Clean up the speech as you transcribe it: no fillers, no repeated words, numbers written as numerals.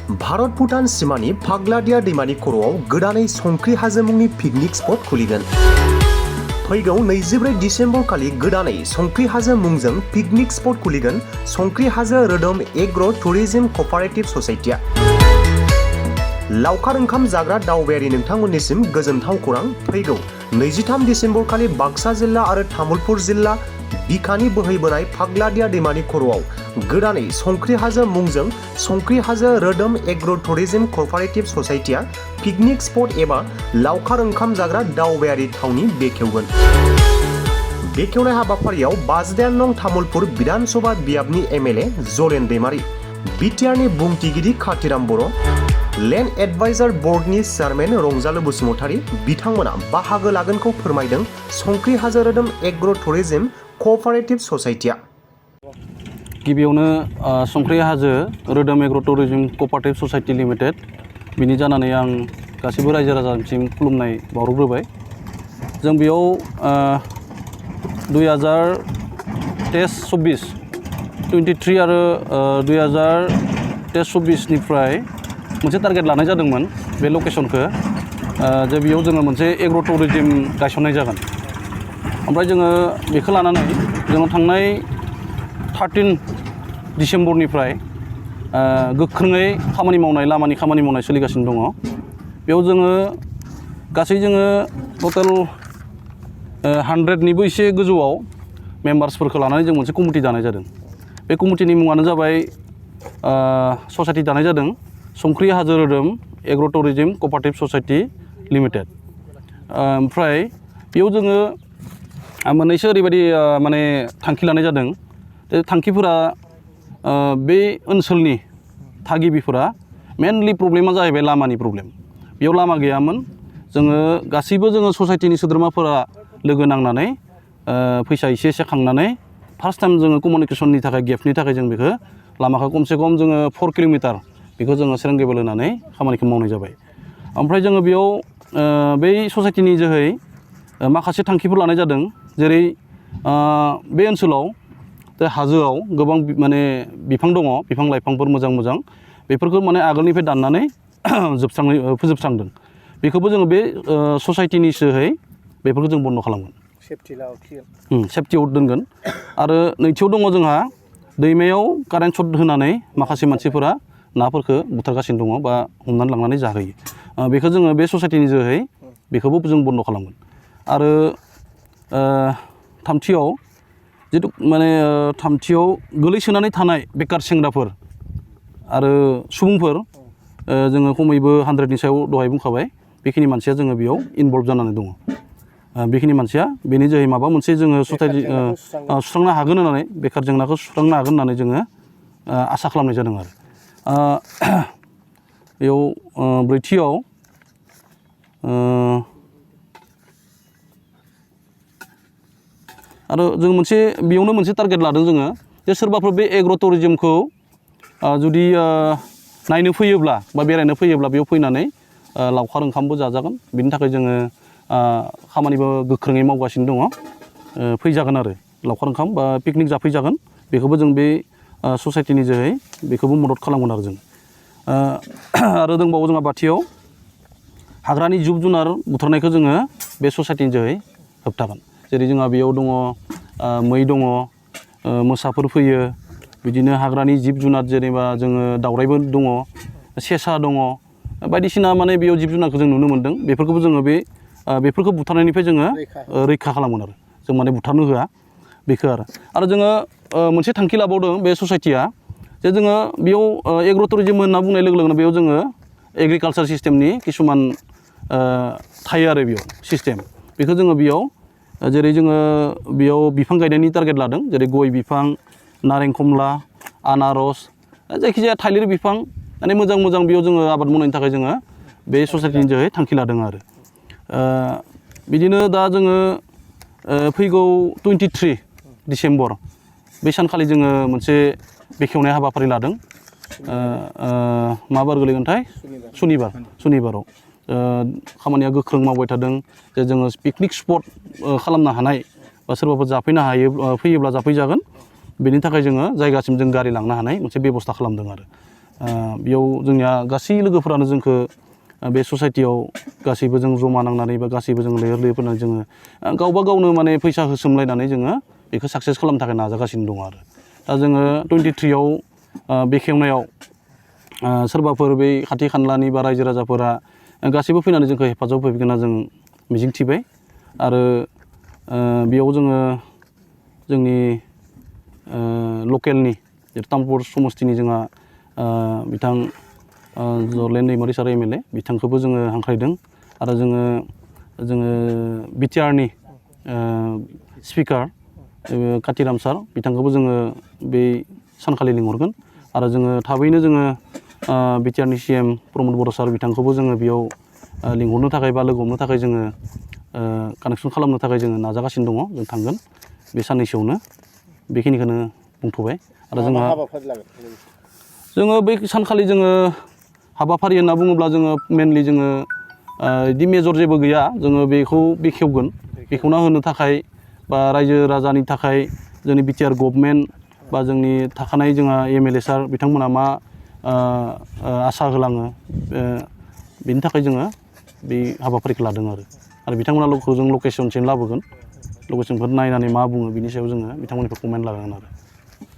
भारत भुटान सिमानि फाग्लादिया दैमानि खर'आव गोदानै संख्रि हाजो मुंनि पिकनिक स्पट खुलिगोन। फैगौ 24 डिसेम्बर खालि गोदानै संख्रि हाजो मुंजों पिकनिक स्पट खुलिगोन संख्रि हाजो रोदोम एग्र' टुरिज्म क'पारेटिभ ससाइटिया। लावखार ओंखाम जाग्रा दावबायारि नोंथांमोननिसिम गोजोनथाव खौरां। फैगौ 23 डिसेम्बर खालि बाक्सा जिल्ला आरो तामुलपुर जिल्ला बिखानि बोहैबोनाय फाग्लादिया दैमानि खर'आव गोदानै संख्रि हाजो मुंजों संख्रि हाजो रोदोम एग्र' टुरिज्म क'पारेटिभ ससाइटिया पिकनिक स्पट एबा लावखार ओंखाम जाग्रा दावबायारि थावनि बेखेवगोन। बेखेवनाय हाबाफारियाव 52 नं तामुलपुर विधान सभा बियाबनि एमएलए जलेन दैमारि, बिटिआरनि बुंथिगिरि खाथिराम बर', लेन्ड एडभाइजार बर्डनि चेयारमेन रंजालु बसुमतारी बिथांमोना बाहागो लागोनखौ फोरमायदों संख्रि हाजो रोदोम एग्र' टुरिज्म क'पारेटिभ ससाइटिया। गिबियावनो संख्रि हाजो रोदोम एग्र' टुरिज्म क'पारेटिभ ससाइटि लिमिटेड बिनि जानानै आं गासैबो रायजो राजानिसिम खुलुमनाय बावहरग्रोबाय। जों बेयाव 2023 आरो 2024 निफ्राय मोनसे टारगेट लानाय जादोंमोन बे लकेसनखौ जे बेयाव जोङो मोनसे एग्र' टुरिज्म गायसननाय जागोन। ओमफ्राय जोङो बेखौ लानानै जोङो थांनाय 13 डिसेम्बरनिफ्राय गोख्रोङै खामानि मावनाय लामानि खामानि मावनाय सोलिगासिनो दङ। बेयाव जोङो गासै टटेल 100निबो एसे गोजौआव मेम्बार्सफोरखौ लानानै जों मोनसे कमिटि दानाय जादों। बे कमिटिनि मुङानो जाबाय ससाइटि दानाय जादों संख्रि हाजो रोदोम एग्र' टुरिज्म क'पारेटिभ ससाइटि लिमिटेड। ओमफ्राय बेयाव जोङो मोननैसो ओरैबायदि माने थांखि लानाय जादों। बे थांखिफोरा बे ओनसोलनि थागिबिफोरा मेनलि प्रब्लेमा जाहैबाय लामानि प्रब्लेम। बेयाव लामा गैयामोन। जोङो गासैबो ससाइटिनि सोद्रोमाफोरा लोगो नांनानै फैसा एसे खांनानै फार्स्ट टाइम जोङो कमिउनिकेसननि थाखाय गेपनि थाखाय जों बेखौ लामाखौ खमसे खम जोङो 4 किल'मिटार बेखौ जोङो सेरेंगेबल होनानै खामानिखौ मावनाय जाबाय। ओमफ्राय जोङो बेयाव बै ससाइटिनि जोहै माखासे थांखिफोर लानाय जादों। जेरै बे ओनसोलाव हाजोआव गोबां माने बिफां दङ, बिफां लाइफांफोर मोजां बेफोरखौ माने आगोलनिफ्राय दाननानै फोजोबस्रांदों। बेखौबो जोङो बे ससाइटिनि जोहै बेफोरखौ जों बन्द' खालामगोन, सेफटियाव दोनगोन। आरो नैथियाव दङ जोंहा दैमायाव कारेन्ट शट होनानै माखासे मानसिफोरा नाफोरखौ बुथारगासिनो दङ बा हमनानै लांनानै जाहैयो। बेखौ जोङो बे ससाइटिनि जोहै बेखौबो जों बन्द' खालामगोन। आरो थामथियाव थामथियाव गोलैसोनानै थानाय बेकार सेंग्राफोर आरो सुबुंफोर जोङो खमैबो 100नि सायाव दहाय बुंखाबाय बेखिनि मानसिया जोङो बेयाव इनभल्भ जानानै दङ। बेखिनि मानसिया बेनि जोहै माबा मोनसे जोङो ससाइटि सुस्रांनो हागोन होननानै बेकार जेंनाखौ सुस्रांनो हागोन होननानै जोङो आसा खालामनाय जादों। आरो बेयाव ब्रैथियाव आरो जों बेयावनो मोनसे टारगेट लादों जोङो जे सोरबाफोर बे एग्र' टुरिज्मखौ जुदि नायनो फैयोब्ला बा बेरायनो फैयोब्ला बेयाव फैनानै लावखार ओंखामबो जाजागोन। बिनि थाखाय जोङो खामानिबो गोख्रोङै मावगासिनो दङ। फैजागोन आरो लावखार ओंखाम बा पिकनिक जाफैजागोन। बेखौबो जों बे ससाइटिनि जोहै बेखौबो मदद खालामगोन आरो जों। आरो दंबावो जोंहा बाथियाव हाग्रानि जिब जुनार बुथारनायखौ जोङो बे ससाइटिनि जोहै होबथागोन। जेरै जोंहा बेयाव दङ मै दङ, मोसाफोर फैयो, बिदिनो हाग्रानि जिब जुनार जेनेबा जोङो दावराइबो दङ, सेसा दङ, बायदिसिना माने बेयाव जिब जुनारखौ जों नुनो मोन्दों। बेफोरखौबो जोङो बेफोरखौ बुथारनायनिफ्राय जोङो रैखा खालामगोन आरो जों माने बुथारनो होआ बेखौ। आरो जोङो मोनसे थांखि लाबावदों बे ससाइटिया जे जोङो बेयाव एग्र' टुरिज्म होनना बुंनाय लोगो लोगोनो बेयाव जोङो एग्रिकालसार सिस्टेमनि किसुमान थायो आरो बेयाव सिस्टेम। बेखौ जोङो बेयाव जेरै जोङो बेयाव बिफां गायनायनि टारगेट लादों। जेरै गय बिफां, नारें खमला, आनारस, जायखिजाया थालिर बिफां माने मोजां बेयाव जोङो आबाद मावनायनि थाखाय जोङो बे ससाइटिनि जोहै थांखि लादों। आरो बिदिनो दा जोङो फैगौ 23 डिसेम्बर बे सानखालि जोङो मोनसे बेखेवनाय हाबाफारि लादों। मा बार गोलैगोनथाय? सुनिबाराव खामानिया गोख्रों मावबाय थादों जे जोङो पिकनिक स्पट खालामनो हानाय बा सोरबाफोर जाफैनो हायो फैयोब्ला जाफैजागोन। बेनि थाखाय जोङो जायगासिम जों गारि लांनो हानाय मोनसे बेबस्था खालामदों। आरो बेयाव जोंनिया गासै लोगोफोरानो जोंखौ बे ससाइटियाव गासैबो जों जमा नांनानै बा गासैबो जों लैहोर लैहोर फैनानै जोङो गावबा गावनो माने फैसा होसोमलायनानै जोङो बेखौ साक्सेस खालामनो थाखाय नाजागासिनो दङ आरो दा जोङो 23आव बेखेवनायाव सोरबाफोर बै खाथि खानलानि बा रायजो राजाफोरा गासैबो फैनानै जोंखौ हेफाजाब होफैगोन होनना जों मिजिंथिबाय आरो बेयाव जोङो जोंनि लकेलनि तामुलपुर समस्तिनि जोंहा बिथां जरलेन दैमारि सार MLA बिथांखौबो जोङो हांख्रायदों आरो जोङो BTRनि स्पिकार कातिराम सार बिथांखौबो जोङो बे सानखालि लिंहरगोन आरो जोङो थाबैनो जोङो BTRनि CM प्रमद बर' सार बिथांखौबो जोङो बेयाव लिंहरनो थाखाय बा लोगो हमनो थाखाय जोङो कानेक्सन खालामनो थाखाय जोङो नाजागासिनो दङ जों थांगोन बे साननैसोआवनो बेखिनिखौनो बुंथ'बाय आरो जोङो बै सानखालि जोङो हाबाफारि होनना बुङोब्ला जोङो मेनलि जोङो बिदि मेजर जेबो गैया जोङो बेखौ बेखेवगोन बेखेवना होनो थाखाय बा रायजो राजानि थाखाय जोंनि BTR गभर्नमेन्ट बा जोंनि थाखानाय जोंहा MLA सार बिथांमोना मा आसा होलाङो बेनि थाखाय जोङो बे हाबाफारिखौ लादों आरो बिथांमोना जों लकेसनसिम लाबोगोन लकेसनफोर नायनानै मा बुङो बिनि सायाव जोङो बिथांमोननिफ्राय कमेन्ट लागोन आरो